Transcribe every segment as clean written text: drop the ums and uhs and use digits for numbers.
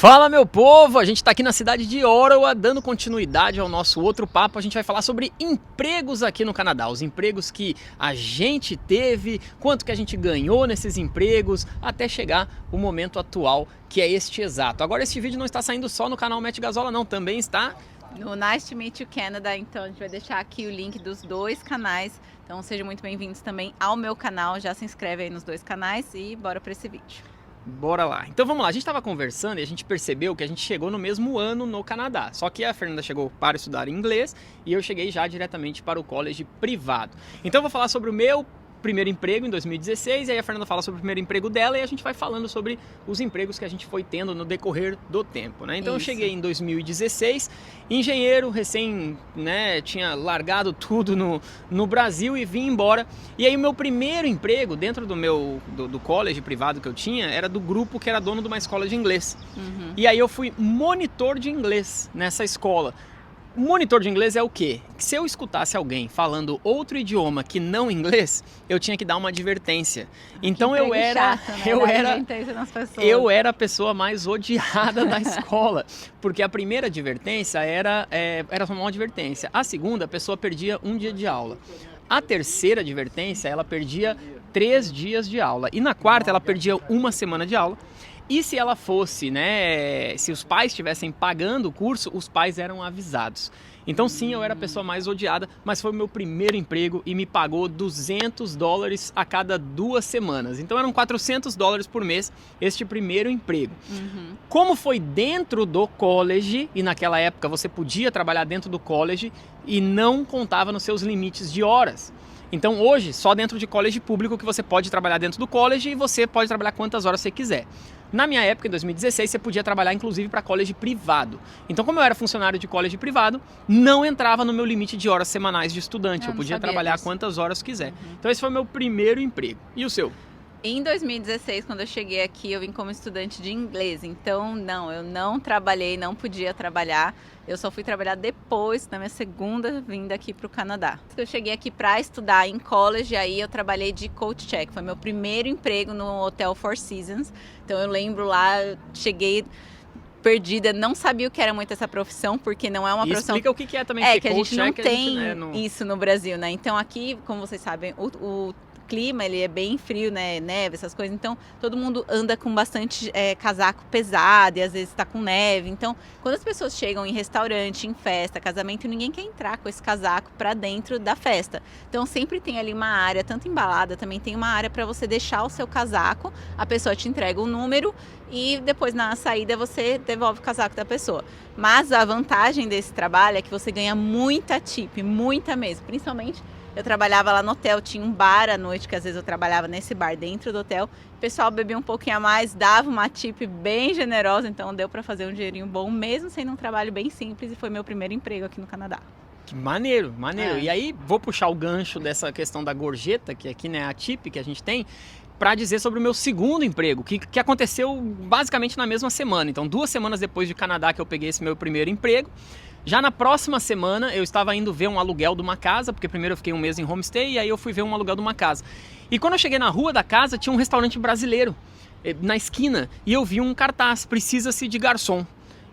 Fala, meu povo! A gente está aqui na cidade de Ottawa, dando continuidade ao nosso outro papo. A gente vai falar sobre empregos aqui no Canadá, os empregos que a gente teve, quanto que a gente ganhou nesses empregos, até chegar o momento atual, que é este exato. Agora, este vídeo não está saindo só no canal Mete Gasola, não, também está no Nice to Meet You Canada. Então a gente vai deixar aqui o link dos dois canais. Então sejam muito bem-vindos também ao meu canal. Já se inscreve aí nos dois canais e bora para esse vídeo. Bora lá. Então vamos lá, a gente estava conversando e a gente percebeu que a gente chegou no mesmo ano no Canadá. Só que a Fernanda chegou para estudar inglês e eu cheguei já diretamente para o college privado. Então eu vou falar sobre o meu primeiro emprego em 2016, e aí a Fernanda fala sobre o primeiro emprego dela e a gente vai falando sobre os empregos que a gente foi tendo no decorrer do tempo, né? Então eu cheguei em 2016, engenheiro, recém, né, tinha largado tudo no Brasil e vim embora. E aí o meu primeiro emprego dentro do college privado que eu tinha era do grupo que era dono de uma escola de inglês. E aí eu fui monitor de inglês nessa escola. Monitor de inglês é o quê? Se eu escutasse alguém falando outro idioma que não inglês, eu tinha que dar uma advertência. Então eu era a pessoa mais odiada da escola, porque a primeira advertência era só uma advertência. A segunda, a pessoa perdia um dia de aula. A terceira advertência, ela perdia 3 dias de aula. E na quarta, ela perdia 1 semana de aula. E se ela fosse, né, se os pais estivessem pagando o curso, os pais eram avisados. Então sim, eu era a pessoa mais odiada, mas foi o meu primeiro emprego e me pagou $200 a cada 2 semanas. Então eram $400 por mês este primeiro emprego. Como foi dentro do college, e naquela época você podia trabalhar dentro do college e não contava nos seus limites de horas. Então hoje, só dentro de college público que você pode trabalhar dentro do college e você pode trabalhar quantas horas você quiser. Na minha época, em 2016, você podia trabalhar inclusive para college privado. Então, como eu era funcionário de college privado, não entrava no meu limite de horas semanais de estudante. Eu podia trabalhar quantas horas quiser. Então esse foi o meu primeiro emprego. E o seu? Em 2016, quando eu cheguei aqui, eu vim como estudante de inglês. Então, não, eu não trabalhei, não podia trabalhar. Eu só fui trabalhar depois, na minha segunda vinda aqui para o Canadá. Eu cheguei aqui para estudar em college, aí eu trabalhei de coach check. Foi meu primeiro emprego no Hotel Four Seasons. Então, eu lembro lá, eu cheguei perdida, não sabia o que era muito essa profissão, porque não é uma profissão... Explica o que é também. Que a gente não tem isso no Brasil, né? Então, aqui, como vocês sabem, o clima, ele é bem frio, né, neve, essas coisas, então todo mundo anda com bastante casaco pesado e às vezes tá com neve. Então quando as pessoas chegam em restaurante, em festa, casamento, ninguém quer entrar com esse casaco para dentro da festa. Então sempre tem ali uma área, tanto embalada, também tem uma área para você deixar o seu casaco, a pessoa te entrega o número e depois na saída você devolve o casaco da pessoa. Mas a vantagem desse trabalho é que você ganha muita tip, muita mesmo, principalmente. Eu trabalhava lá no hotel, tinha um bar à noite, que às vezes eu trabalhava nesse bar dentro do hotel. O pessoal bebia um pouquinho a mais, dava uma tip bem generosa, então deu para fazer um dinheirinho bom, mesmo sendo um trabalho bem simples, e foi meu primeiro emprego aqui no Canadá. Que maneiro, maneiro. E aí, vou puxar o gancho dessa questão da gorjeta, que aqui, né, a tip que a gente tem, para dizer sobre o meu segundo emprego, que aconteceu basicamente na mesma semana. Então, 2 semanas depois de Canadá que eu peguei esse meu primeiro emprego. Já na próxima semana eu estava indo ver um aluguel de uma casa, porque primeiro eu fiquei 1 mês em homestay e aí eu fui ver um aluguel de uma casa. E quando eu cheguei na rua da casa tinha um restaurante brasileiro na esquina e eu vi um cartaz, precisa-se de garçom.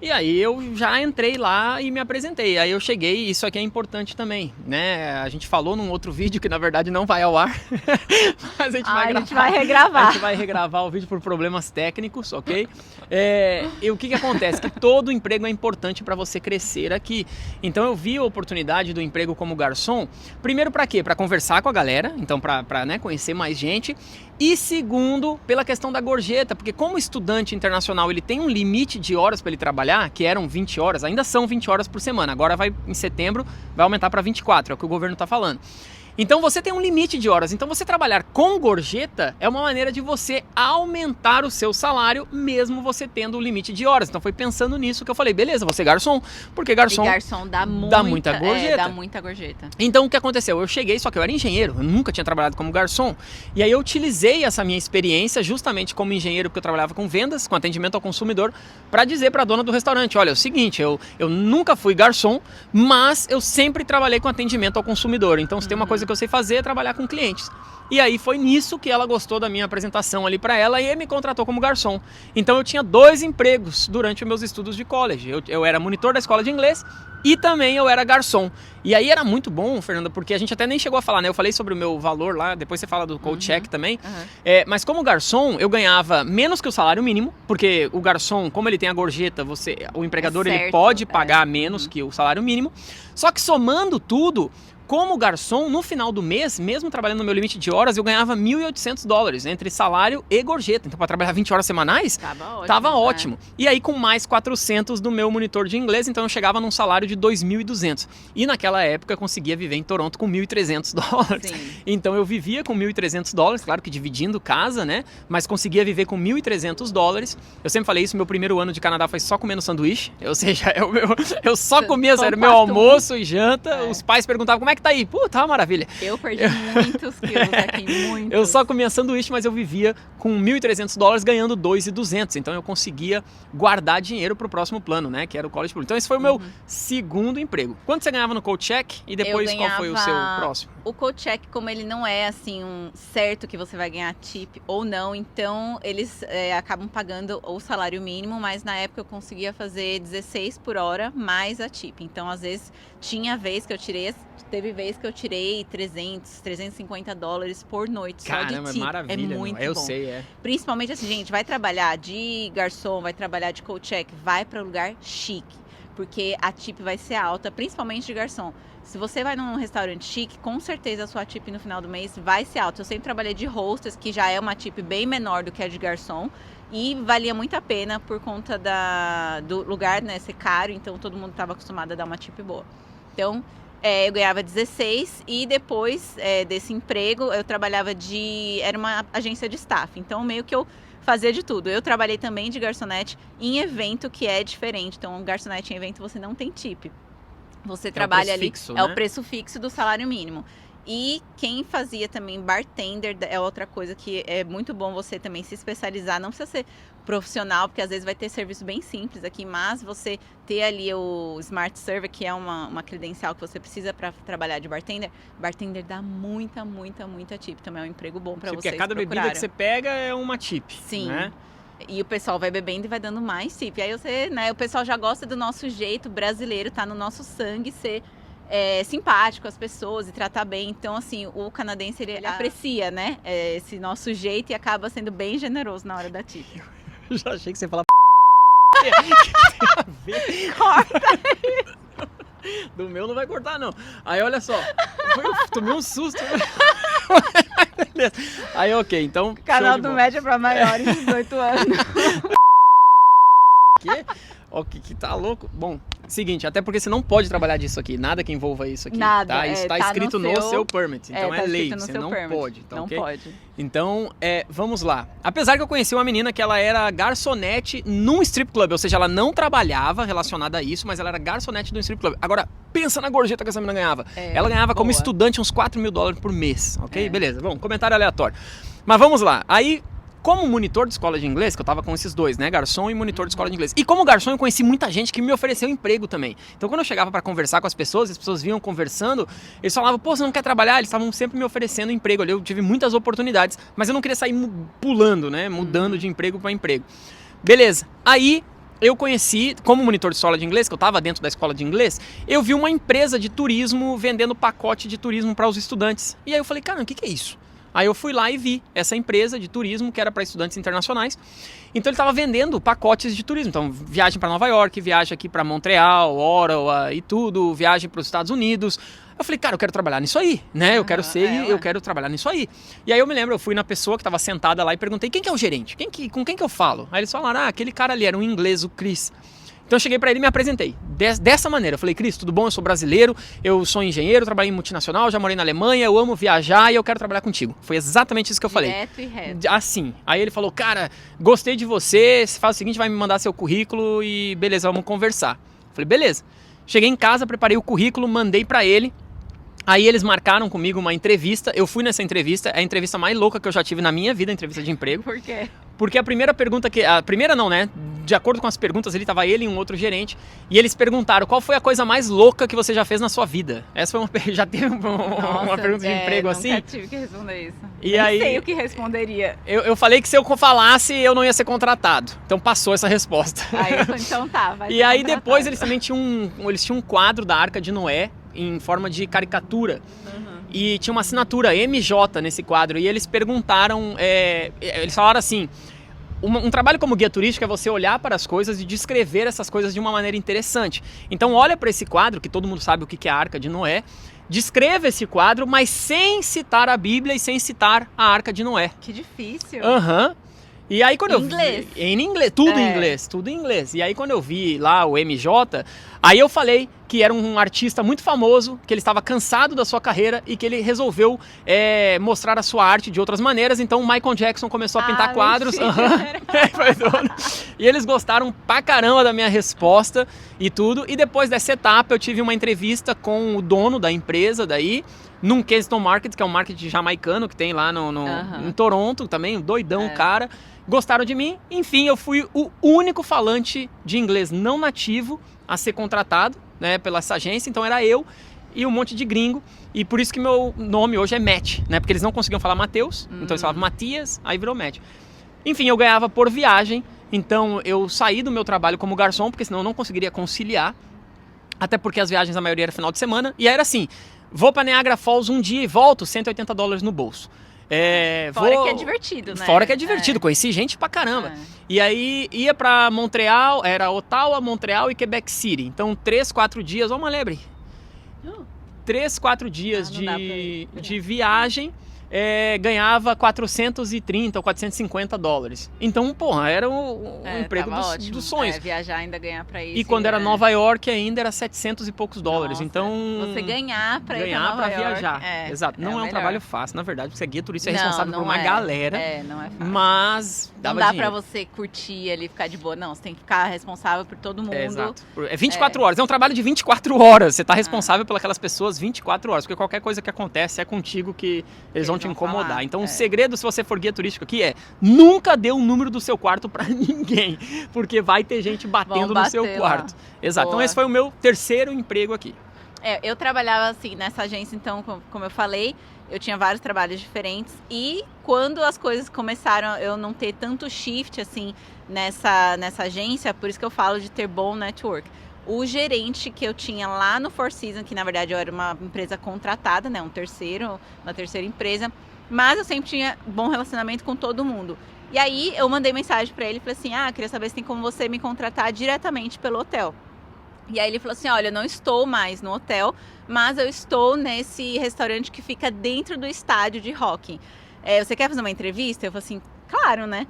E aí eu já entrei lá e me apresentei. Aí eu cheguei, isso aqui é importante também, né? A gente falou num outro vídeo que na verdade não vai ao ar, mas a gente vai regravar. A gente vai regravar o vídeo por problemas técnicos, ok? E o que acontece? Que todo emprego é importante para você crescer aqui. Então eu vi a oportunidade do emprego como garçom, primeiro para quê? Para conversar com a galera, então para né, conhecer mais gente. E segundo, pela questão da gorjeta, porque como estudante internacional ele tem um limite de horas para ele trabalhar, que eram 20 horas, ainda são 20 horas por semana, agora em setembro vai aumentar para 24, é o que o governo está falando. Então você tem um limite de horas, então você trabalhar com gorjeta é uma maneira de você aumentar o seu salário, mesmo você tendo o limite de horas. Então foi pensando nisso que eu falei, beleza, vou ser garçom, porque garçom dá muita gorjeta. Dá muita gorjeta. Então o que aconteceu? Eu cheguei, só que eu era engenheiro, eu nunca tinha trabalhado como garçom, e aí eu utilizei essa minha experiência justamente como engenheiro, porque eu trabalhava com vendas, com atendimento ao consumidor, para dizer para a dona do restaurante, olha, é o seguinte, eu nunca fui garçom, mas eu sempre trabalhei com atendimento ao consumidor, então se tem uma coisa que eu sei fazer é trabalhar com clientes. E aí foi nisso que ela gostou da minha apresentação ali para ela e me contratou como garçom. Então eu tinha 2 empregos durante os meus estudos de college. Eu era monitor da escola de inglês e também eu era garçom. E aí era muito bom, Fernanda, porque a gente até nem chegou a falar, né? Eu falei sobre o meu valor lá, depois você fala do cold check também. Mas como garçom, eu ganhava menos que o salário mínimo, porque o garçom, como ele tem a gorjeta, o empregador ele pode pagar menos que o salário mínimo. Só que somando tudo, como garçom, no final do mês, mesmo trabalhando no meu limite de horas, eu ganhava $1.800 entre salário e gorjeta. Então, para trabalhar 20 horas semanais, tava ótimo. E aí, com mais 400 do meu monitor de inglês, então eu chegava num salário de $2.200. E naquela época, eu conseguia viver em Toronto com $1.300. Sim. Então, eu vivia com $1.300, claro que dividindo casa, né? Mas conseguia viver com $1.300. Eu sempre falei isso, meu primeiro ano de Canadá foi só comendo sanduíche. Ou seja, eu só comia, era meu almoço e janta. Os pais perguntavam, como é que tá aí? Pô, tá uma maravilha. Eu perdi muitos quilos aqui, muitos. Eu só comia sanduíche, mas eu vivia com $1.300 ganhando $2.200. Então eu conseguia guardar dinheiro pro próximo plano, né? Que era o college pool. Então esse foi o meu segundo emprego. Quanto você ganhava no cold check? E depois qual foi o seu próximo? O cold check, como ele não é assim um certo que você vai ganhar tip ou não, então eles acabam pagando o salário mínimo, mas na época eu conseguia fazer 16 por hora mais a tip. Então às vezes teve vez que eu tirei $350 por noite. Caramba, só de tip. É maravilha. É muito eu bom. sei, Principalmente assim, gente, vai trabalhar de garçom, vai trabalhar de cold check, vai para lugar chique, porque a tip vai ser alta, principalmente de garçom. Se você vai num restaurante chique, com certeza a sua tip no final do mês vai ser alta. Eu sempre trabalhei de hostess, que já é uma tip bem menor do que a de garçom, e valia muito a pena por conta do lugar, né, ser caro, então todo mundo estava acostumado a dar uma tip boa. Então, eu ganhava 16 e depois desse emprego eu trabalhava era uma agência de staff, então meio que eu fazia de tudo. Eu trabalhei também de garçonete em evento, que é diferente. Então, garçonete em evento você não tem tip. Você trabalha ali, fixo, é o preço fixo do salário mínimo. E quem fazia também bartender é outra coisa que é muito bom você também se especializar. Não precisa ser profissional, porque às vezes vai ter serviço bem simples aqui, mas você ter ali o Smart Server, que é uma credencial que você precisa para trabalhar de bartender. Bartender dá muita tip. Também é um emprego bom para vocês. Porque cada bebida que você pega é uma tip. Sim. Né? E o pessoal vai bebendo e vai dando mais tip. Aí o pessoal já gosta do nosso jeito brasileiro, tá no nosso sangue ser simpático às pessoas e tratar bem. Então, assim, o canadense, ele aprecia, né, esse nosso jeito e acaba sendo bem generoso na hora da tip. Eu já achei que você ia falar Corta isso. Do meu não vai cortar, não. Aí, olha só. Eu tomei um susto. Beleza. Aí, ok, então... Canal do Média para maiores de 18 anos. Que? Ok, que tá louco. Bom, seguinte, até porque você não pode trabalhar disso aqui, nada que envolva isso aqui. Nada, tá? Isso tá escrito no seu permit, então tá lei, você não permit. pode. Tá, não okay? pode. Então, vamos lá. Apesar que eu conheci uma menina que ela era garçonete num strip club, ou seja, ela não trabalhava relacionada a isso, mas ela era garçonete num strip club. Agora, pensa na gorjeta que essa menina ganhava. Ela ganhava como estudante uns $4.000 por mês, ok? Beleza, bom, comentário aleatório. Mas vamos lá, aí... Como monitor de escola de inglês, que eu tava com esses dois, né? Garçom e monitor de escola de inglês. E como garçom, eu conheci muita gente que me ofereceu emprego também. Então, quando eu chegava pra conversar com as pessoas vinham conversando, eles falavam, pô, você não quer trabalhar? Eles estavam sempre me oferecendo emprego ali. Eu tive muitas oportunidades, mas eu não queria sair pulando, né? Mudando de emprego pra emprego. Beleza. Aí, eu conheci, como monitor de escola de inglês, que eu tava dentro da escola de inglês, eu vi uma empresa de turismo vendendo pacote de turismo para os estudantes. E aí eu falei, cara, o que é isso? Aí eu fui lá e vi essa empresa de turismo que era para estudantes internacionais. Então ele estava vendendo pacotes de turismo. Então viagem para Nova York, viagem aqui para Montreal, Ottawa e tudo, viagem para os Estados Unidos. Eu falei, cara, eu quero trabalhar nisso aí, né? Eu quero trabalhar nisso aí. E aí eu me lembro, eu fui na pessoa que estava sentada lá e perguntei, quem que é o gerente? Com quem que eu falo? Aí eles falaram, aquele cara ali, era um inglês, o Chris. Então eu cheguei para ele e me apresentei dessa maneira. Eu falei, Cris, tudo bom? Eu sou brasileiro, eu sou engenheiro, trabalhei em multinacional, já morei na Alemanha, eu amo viajar e eu quero trabalhar contigo. Foi exatamente isso que eu falei. Direto e reto. Assim. Aí ele falou, cara, gostei de você, faz o seguinte, vai me mandar seu currículo e beleza, vamos conversar. Eu falei, beleza. Cheguei em casa, preparei o currículo, mandei para ele. Aí eles marcaram comigo uma entrevista, eu fui nessa entrevista, é a entrevista mais louca que eu já tive na minha vida, entrevista de emprego. Por quê? porque a primeira pergunta a primeira não, né? De acordo com as perguntas, tava ele e um outro gerente, e eles perguntaram qual foi a coisa mais louca que você já fez na sua vida. Essa foi já teve uma pergunta de emprego assim? Eu tive que responder isso. E nem aí, sei o que responderia. Eu falei que se eu falasse, eu não ia ser contratado. Então passou essa resposta. Aí eu falei, então tá, vai E aí depois eles também tinham um quadro da Arca de Noé em forma de caricatura. E tinha uma assinatura MJ nesse quadro. E eles perguntaram, eles falaram assim: um trabalho como guia turístico é você olhar para as coisas e descrever essas coisas de uma maneira interessante. Então olha para esse quadro, que todo mundo sabe o que é a Arca de Noé, descreva esse quadro, mas sem citar a Bíblia e sem citar a Arca de Noé. Que difícil. E aí quando inglês. Eu vi... Em inglês, tudo em inglês. E aí quando eu vi lá o MJ, aí eu falei que era um artista muito famoso, que ele estava cansado da sua carreira e que ele resolveu mostrar a sua arte de outras maneiras. Então o Michael Jackson começou a pintar quadros. E eles gostaram pra caramba da minha resposta e tudo. E depois dessa etapa eu tive uma entrevista com o dono da empresa daí, num Kensington Market, que é um market jamaicano que tem lá em Toronto também, doidão cara. Gostaram de mim, enfim, eu fui o único falante de inglês não nativo a ser contratado, né, pela essa agência. Então era eu e um monte de gringo, e por isso que meu nome hoje é Matt, né, porque eles não conseguiam falar Mateus, então eles falavam Matias, aí virou Matt. Enfim, eu ganhava por viagem, então eu saí do meu trabalho como garçom, porque senão eu não conseguiria conciliar, até porque as viagens a maioria era final de semana, e aí era assim: vou para Niagara Falls um dia e volto, $180 no bolso. Fora que é divertido, né? Fora que é divertido, conheci gente pra caramba. E aí ia pra Montreal, era Ottawa, Montreal e Quebec City. Então 3, 4 dias, ó uma lebre. 3, 4 dias de viagem, ganhava $430 ou $450. Então, porra, era um emprego dos sonhos. Viajar ainda ganhar pra isso. E quando era Nova York ainda era $700 e poucos. Nossa, então você ganhar pra ir pra Nova York, viajar. Exato. Não é um trabalho fácil, na verdade, porque você é guia turista, é responsável por uma não galera. Não é fácil. Mas não dá dinheiro. Pra você curtir ali, ficar de boa. Não, você tem que ficar responsável por todo mundo. Exato. É 24 horas. É um trabalho de 24 horas. Você tá responsável pelas pessoas 24 horas. Porque qualquer coisa que acontece é contigo que eles vão te incomodar. Falar. Então o segredo, se você for guia turístico aqui, nunca dê o número do seu quarto pra ninguém. Porque vai ter gente batendo no seu quarto. Exato. Boa. Então esse foi o meu terceiro emprego aqui. Eu trabalhava assim nessa agência, então, como eu falei, eu tinha vários trabalhos diferentes. E quando as coisas começaram a eu não ter tanto shift assim nessa agência, por isso que eu falo de ter bom network. O gerente que eu tinha lá no Four Seasons, que na verdade eu era uma empresa contratada, né, uma terceira empresa, mas eu sempre tinha bom relacionamento com todo mundo. E aí eu mandei mensagem para ele e falei assim: queria saber se tem como você me contratar diretamente pelo hotel. E aí ele falou assim: olha, eu não estou mais no hotel, mas eu estou nesse restaurante que fica dentro do estádio de hóquei. Você quer fazer uma entrevista? Eu falei assim: claro, né?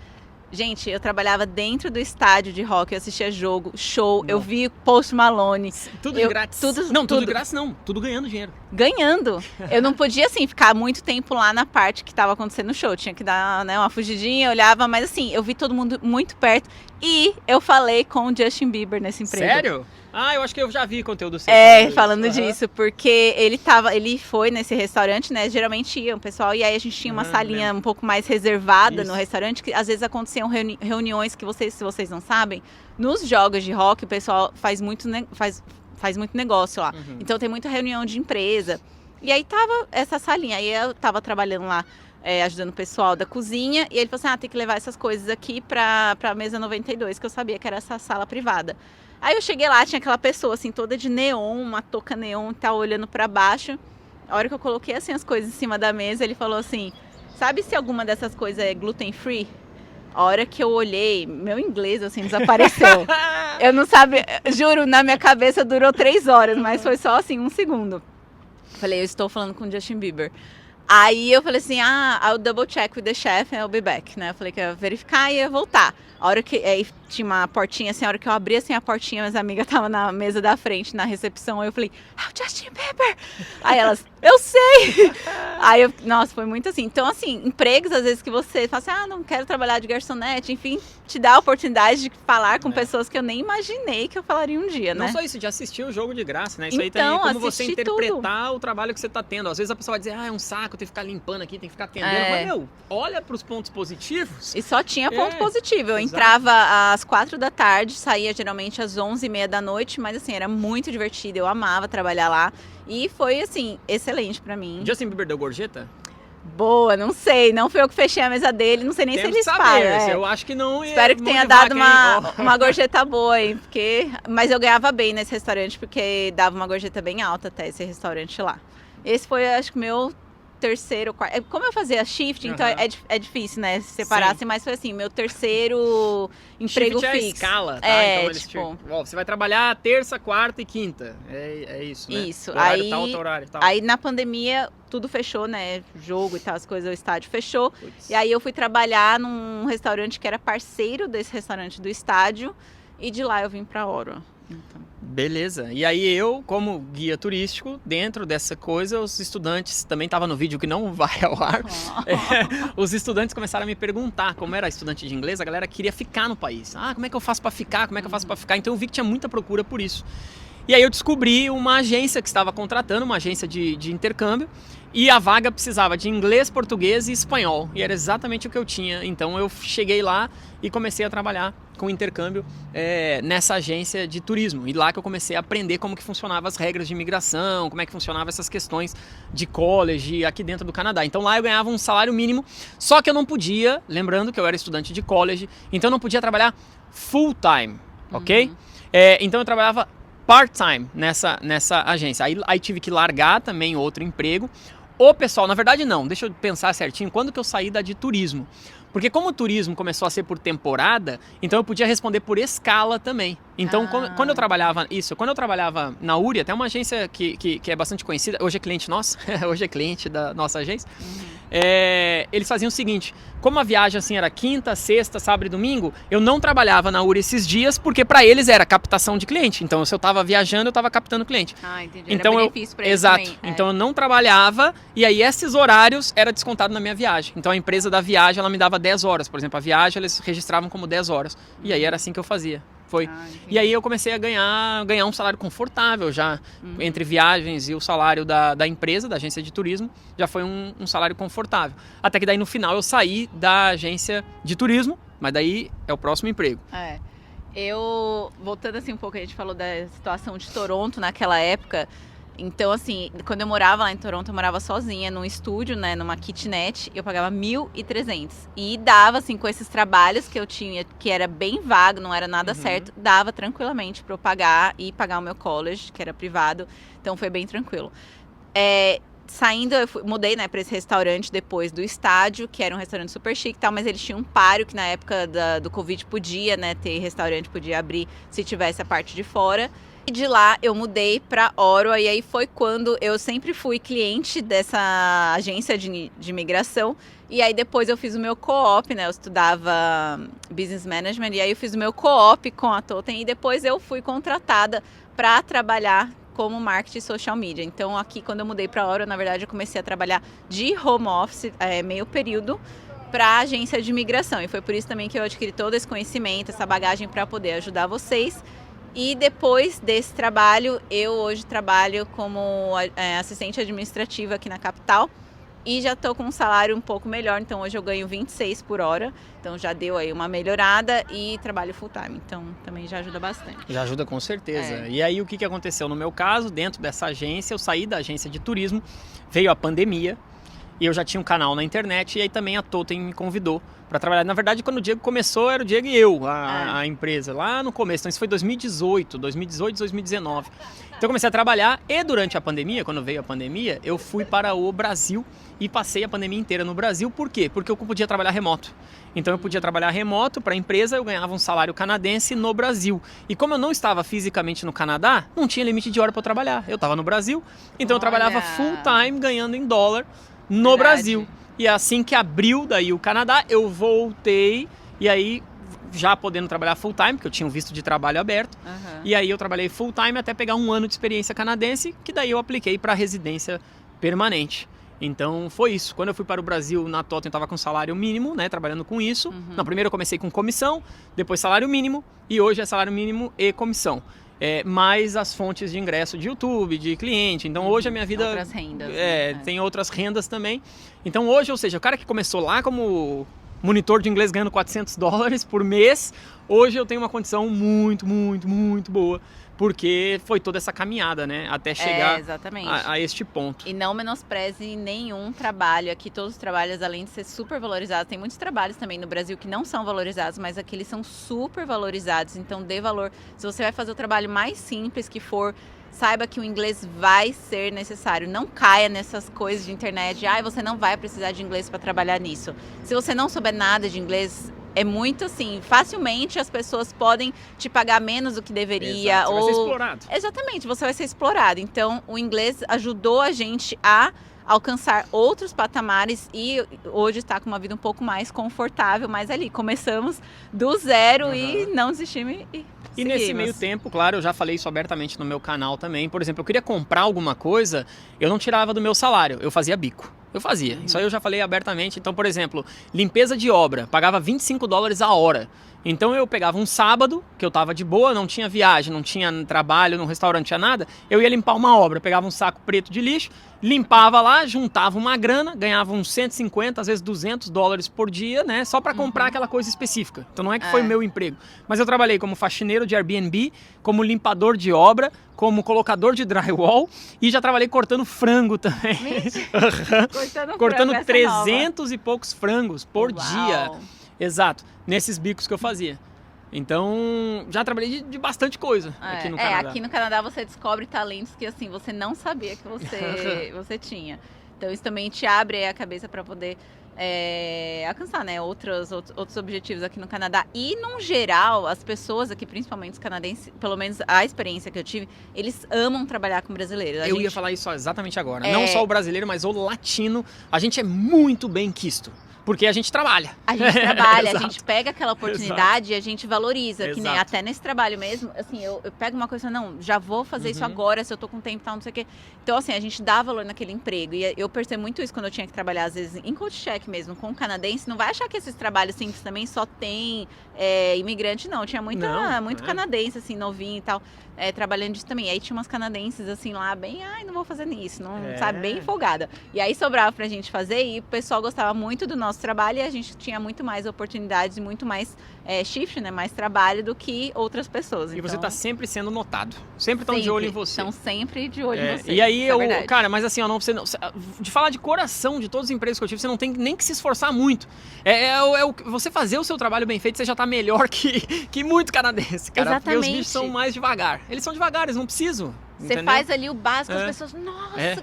Gente, eu trabalhava dentro do estádio de hóquei, eu assistia jogo, show, eu vi Post Malone. Tudo de grátis. Tudo de grátis não, tudo ganhando dinheiro. Ganhando. Eu não podia, assim, ficar muito tempo lá na parte que estava acontecendo no show. Tinha que dar, né, uma fugidinha, olhava, mas assim, eu vi todo mundo muito perto. E eu falei com o Justin Bieber nesse emprego. Sério? Eu acho que eu já vi conteúdo seu. Falando disso, porque ele foi nesse restaurante, né? Geralmente ia o pessoal, e aí a gente tinha uma salinha um pouco mais reservada no restaurante, que às vezes aconteciam reuniões que se vocês não sabem, nos jogos de hóquei o pessoal faz muito negócio lá. Então tem muita reunião de empresa. E aí tava essa salinha, aí eu tava trabalhando lá, ajudando o pessoal da cozinha, e ele falou assim: tem que levar essas coisas aqui pra mesa 92, que eu sabia que era essa sala privada. Aí eu cheguei lá, tinha aquela pessoa assim, toda de neon, uma touca neon, tá olhando pra baixo. A hora que eu coloquei assim as coisas em cima da mesa, ele falou assim: sabe se alguma dessas coisas é gluten free? A hora que eu olhei, meu inglês assim desapareceu. Eu não sabia, juro, na minha cabeça durou 3 horas, mas foi só assim 1 segundo. Falei: eu estou falando com o Justin Bieber. Aí eu falei assim: I'll double check with the chef and I'll be back, né? Eu falei que ia verificar e ia voltar. A hora que tinha uma portinha, assim, a hora que eu abri assim a portinha, minhas amigas estavam na mesa da frente, na recepção, aí eu falei, o Justin Bieber! Aí elas, eu sei! Aí nossa, foi muito assim. Então, assim, empregos, às vezes, que você fala assim, não quero trabalhar de garçonete, enfim, te dá a oportunidade de falar com pessoas que eu nem imaginei que eu falaria um dia, né? Não só isso, de assistir o jogo de graça, né? Isso então, aí também, como você interpretar o trabalho que você tá tendo. Às vezes a pessoa vai dizer, é um saco, tem que ficar limpando aqui, tem que ficar atendendo. Mas, meu, olha pros pontos positivos. E só tinha ponto positivo. Eu entrava às 4 da tarde, saía geralmente às 11h30 da noite, mas assim, era muito divertido, eu amava trabalhar lá. E foi, assim, excelente pra mim. Justin Bieber deu gorjeta? Boa, não sei, não fui eu que fechei a mesa dele, não sei nem se ele paga. Eu acho que não. Espero que tenha dado uma gorjeta boa, hein, mas eu ganhava bem nesse restaurante, porque dava uma gorjeta bem alta até esse restaurante lá. Esse foi, acho que, meu terceiro, quarto. Como eu fazia shift, então é difícil, né, se separar, assim, mas foi assim, meu terceiro emprego shift fixo. É a escala, tá? Então eles você vai trabalhar terça, quarta e quinta. É isso, né? Isso. Horário tal, outro horário tal. Aí na pandemia tudo fechou, né? Jogo e tal, as coisas, o estádio fechou. E aí eu fui trabalhar num restaurante que era parceiro desse restaurante do estádio. E de lá eu vim pra Oro. Então. Beleza. E aí eu, como guia turístico, dentro dessa coisa, os estudantes, também estava no vídeo que não vai ao ar, os estudantes começaram a me perguntar, como era estudante de inglês, a galera queria ficar no país. Como é que eu faço para ficar? Como é que eu faço para ficar? Então eu vi que tinha muita procura por isso. E aí eu descobri uma agência que estava contratando, uma agência de intercâmbio, e a vaga precisava de inglês, português e espanhol. E era exatamente o que eu tinha. Então eu cheguei lá e comecei a trabalhar com intercâmbio nessa agência de turismo. E lá que eu comecei a aprender como que funcionavam as regras de imigração, como é que funcionavam essas questões de college aqui dentro do Canadá. Então lá eu ganhava um salário mínimo, só que eu não podia, lembrando que eu era estudante de college, então eu não podia trabalhar full time, ok? Então eu trabalhava part-time nessa agência. Aí tive que largar também outro emprego. O pessoal, na verdade não, deixa eu pensar certinho, quando que eu saí da de turismo? Porque como o turismo começou a ser por temporada, então eu podia responder por escala também. Então quando eu trabalhava na URI, até uma agência que é bastante conhecida, hoje é cliente nossa, hoje é cliente da nossa agência, eles faziam o seguinte, como a viagem assim era quinta, sexta, sábado e domingo, eu não trabalhava na URI esses dias, porque para eles era captação de cliente. Então se eu estava viajando, eu estava captando cliente. Entendi. Então era benefício pra eles exato. Também. Então eu não trabalhava e aí esses horários era descontado na minha viagem. Então a empresa da viagem, ela me dava 10 horas. Por exemplo, a viagem eles registravam como 10 horas. E aí era assim que eu fazia. E aí eu comecei a ganhar um salário confortável já, entre viagens e o salário da empresa, da agência de turismo, já foi um salário confortável. Até que daí no final eu saí da agência de turismo, mas daí é o próximo emprego. Eu, voltando assim um pouco, a gente falou da situação de Toronto naquela época. Então, assim, quando eu morava lá em Toronto, eu morava sozinha num estúdio, né, numa kitnet, eu pagava 1.300. E dava, assim, com esses trabalhos que eu tinha, que era bem vago, não era nada certo, dava tranquilamente para eu pagar e pagar o meu college, que era privado. Então, foi bem tranquilo. Saindo, mudei, né, para esse restaurante depois do estádio, que era um restaurante super chique e tal, mas eles tinham um páreo que na época do Covid podia, né, ter restaurante, podia abrir se tivesse a parte de fora. E de lá eu mudei para Oro, e aí foi quando eu sempre fui cliente dessa agência de imigração. E aí depois eu fiz o meu co-op, né? Eu estudava Business Management, e aí eu fiz o meu co-op com a Totem, e depois eu fui contratada para trabalhar como marketing social media. Então aqui quando eu mudei para Oro, na verdade eu comecei a trabalhar de home office, meio período, para a agência de imigração. E foi por isso também que eu adquiri todo esse conhecimento, essa bagagem para poder ajudar vocês. E depois desse trabalho, eu hoje trabalho como assistente administrativa aqui na capital e já estou com um salário um pouco melhor, então hoje eu ganho 26 por hora, então já deu aí uma melhorada e trabalho full time, então também já ajuda bastante. Já ajuda com certeza. E aí o que aconteceu no meu caso, dentro dessa agência, eu saí da agência de turismo, veio a pandemia e eu já tinha um canal na internet e aí também a Totem me convidou para trabalhar. Na verdade, quando o Diego começou, era o Diego e eu, a empresa, lá no começo. Então, isso foi 2018, 2019. Então, eu comecei a trabalhar e durante a pandemia, quando veio a pandemia, eu fui para o Brasil e passei a pandemia inteira no Brasil. Por quê? Porque eu podia trabalhar remoto. Então, eu podia trabalhar remoto para a empresa, eu ganhava um salário canadense no Brasil. E como eu não estava fisicamente no Canadá, não tinha limite de hora para eu trabalhar. Eu estava no Brasil, então eu trabalhava full time, ganhando em dólar no Brasil. E assim que abriu daí o Canadá, eu voltei e aí já podendo trabalhar full time, porque eu tinha um visto de trabalho aberto. E aí eu trabalhei full time até pegar 1 ano de experiência canadense, que daí eu apliquei para residência permanente. Então foi isso. Quando eu fui para o Brasil, na Totem eu estava com salário mínimo, né, trabalhando com isso. Não, primeiro eu comecei com comissão, depois salário mínimo, e hoje é salário mínimo e comissão. Mais as fontes de ingresso de YouTube, de cliente. Então hoje a minha vida... Outras rendas. Tem outras rendas também. Então hoje, ou seja, o cara que começou lá como monitor de inglês ganhando $400 por mês, hoje eu tenho uma condição muito, muito, muito boa. Porque foi toda essa caminhada, né? Até chegar a este ponto. E não menospreze nenhum trabalho. Aqui todos os trabalhos, além de ser super valorizados, tem muitos trabalhos também no Brasil que não são valorizados, mas aqui eles são super valorizados. Então dê valor. Se você vai fazer o trabalho mais simples que for, saiba que o inglês vai ser necessário. Não caia nessas coisas de internet. Você não vai precisar de inglês para trabalhar nisso. Se você não souber nada de inglês... É muito assim, facilmente as pessoas podem te pagar menos do que deveria. Exato, você vai ser explorado. Exatamente, você vai ser explorado. Então, o inglês ajudou a gente a alcançar outros patamares e hoje está com uma vida um pouco mais confortável, mas ali, começamos do zero e não desistimos e nesse meio tempo, claro, eu já falei isso abertamente no meu canal também. Por exemplo, eu queria comprar alguma coisa, eu não tirava do meu salário, eu fazia bico. Eu fazia, isso aí eu já falei abertamente. Então, por exemplo, limpeza de obra, pagava $25 a hora. Então eu pegava um sábado, que eu tava de boa, não tinha viagem, não tinha trabalho, no restaurante, não tinha nada, eu ia limpar uma obra, pegava um saco preto de lixo, limpava lá, juntava uma grana, ganhava uns 150, às vezes $200 por dia, né, só para comprar aquela coisa específica. Então não é que foi meu emprego, mas eu trabalhei como faxineiro de Airbnb, como limpador de obra, como colocador de drywall e já trabalhei cortando frango também. Cortando 300 e poucos frangos por dia. Exato, nesses bicos que eu fazia. Então, já trabalhei de bastante coisa aqui no Canadá. Aqui no Canadá você descobre talentos que assim você não sabia que você tinha. Então isso também te abre a cabeça para poder alcançar, né, outros objetivos aqui no Canadá. E, no geral, as pessoas aqui, principalmente os canadenses, pelo menos a experiência que eu tive, eles amam trabalhar com brasileiros. Eu ia falar isso exatamente agora. Não só o brasileiro, mas o latino. A gente é muito bem quisto. Porque a gente trabalha. A gente pega aquela oportunidade e a gente valoriza. Que nem até nesse trabalho mesmo, assim, eu pego uma coisa, não, já vou fazer isso agora, se eu tô com tempo e tal, não sei o quê. Então, assim, a gente dá valor naquele emprego. E eu percebo muito isso quando eu tinha que trabalhar, às vezes, em coach check mesmo, com canadense. Não vai achar que esses trabalhos simples também só tem imigrante, não. Tinha muito canadense, assim, novinho e tal, trabalhando disso também. Aí tinha umas canadenses, assim, lá, bem, não vou fazer nisso, não, sabe, bem empolgada. E aí sobrava pra gente fazer e o pessoal gostava muito do nosso trabalho e a gente tinha muito mais oportunidades e muito mais shift, né, mais trabalho do que outras pessoas. E então, você tá sempre sendo notado. Sempre estão de olho em você. Estão sempre de olho em você. E aí cara, mas assim, de falar de coração de todos os empregos que eu tive, você não tem nem que se esforçar muito. Você fazer o seu trabalho bem feito, você já tá melhor que muito canadense, cara. Exatamente. Porque os bichos são mais devagar. Eles são devagar, eles não precisam. Você faz ali o básico, as pessoas, nossa,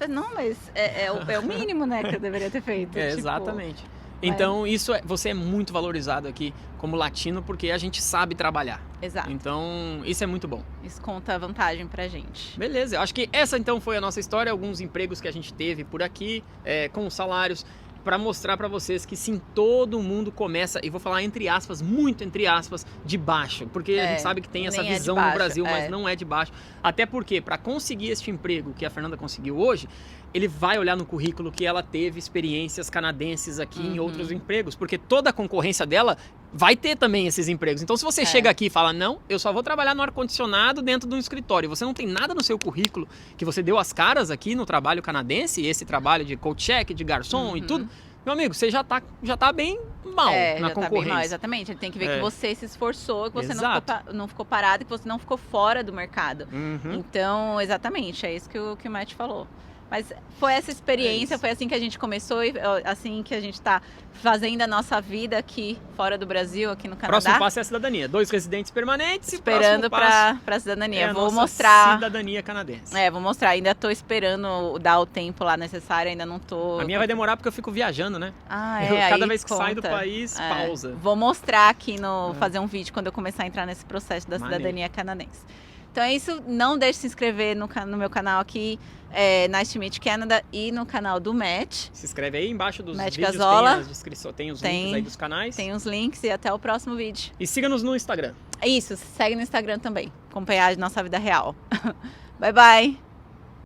não, mas é o mínimo, né, que eu deveria ter feito. Exatamente. Então, você é muito valorizado aqui como latino, porque a gente sabe trabalhar. Exato. Então, isso é muito bom. Isso conta vantagem pra gente. Beleza, eu acho que essa então foi a nossa história, alguns empregos que a gente teve por aqui, com os salários, para mostrar para vocês que sim, todo mundo começa, e vou falar entre aspas, muito entre aspas, de baixo, porque a gente sabe que tem essa visão no Brasil, mas não é de baixo. Até porque, para conseguir este emprego que a Fernanda conseguiu hoje, ele vai olhar no currículo que ela teve experiências canadenses aqui em outros empregos, porque toda a concorrência dela vai ter também esses empregos. Então, se você chega aqui e fala, não, eu só vou trabalhar no ar-condicionado dentro de um escritório, você não tem nada no seu currículo que você deu as caras aqui no trabalho canadense, esse trabalho de coach check, de garçom e tudo, meu amigo, você já tá bem mal na concorrência. Tá bem mal, exatamente. Ele tem que ver que você se esforçou, que você não ficou parado, que você não ficou fora do mercado. Então, exatamente, é isso que o Matt falou. Mas foi essa experiência, foi assim que a gente começou e assim que a gente está fazendo a nossa vida aqui fora do Brasil, aqui no Canadá. Próximo passo é a cidadania. 2 residentes permanentes esperando para a cidadania. Vou mostrar cidadania canadense. Vou mostrar. Ainda estou esperando dar o tempo lá necessário, ainda não tô. A minha vai demorar porque eu fico viajando, né? Cada vez que saio do país, pausa. Vou mostrar aqui fazer um vídeo quando eu começar a entrar nesse processo da cidadania canadense. Então é isso, não deixe de se inscrever no meu canal aqui, Nice to Meet Canada, e no canal do Matt. Se inscreve aí embaixo dos Matt vídeos, Gazola. tem as descrições, tem os links aí dos canais. Tem os links e até o próximo vídeo. E siga-nos no Instagram. Isso, segue no Instagram também, acompanhar a nossa vida real. Bye, bye!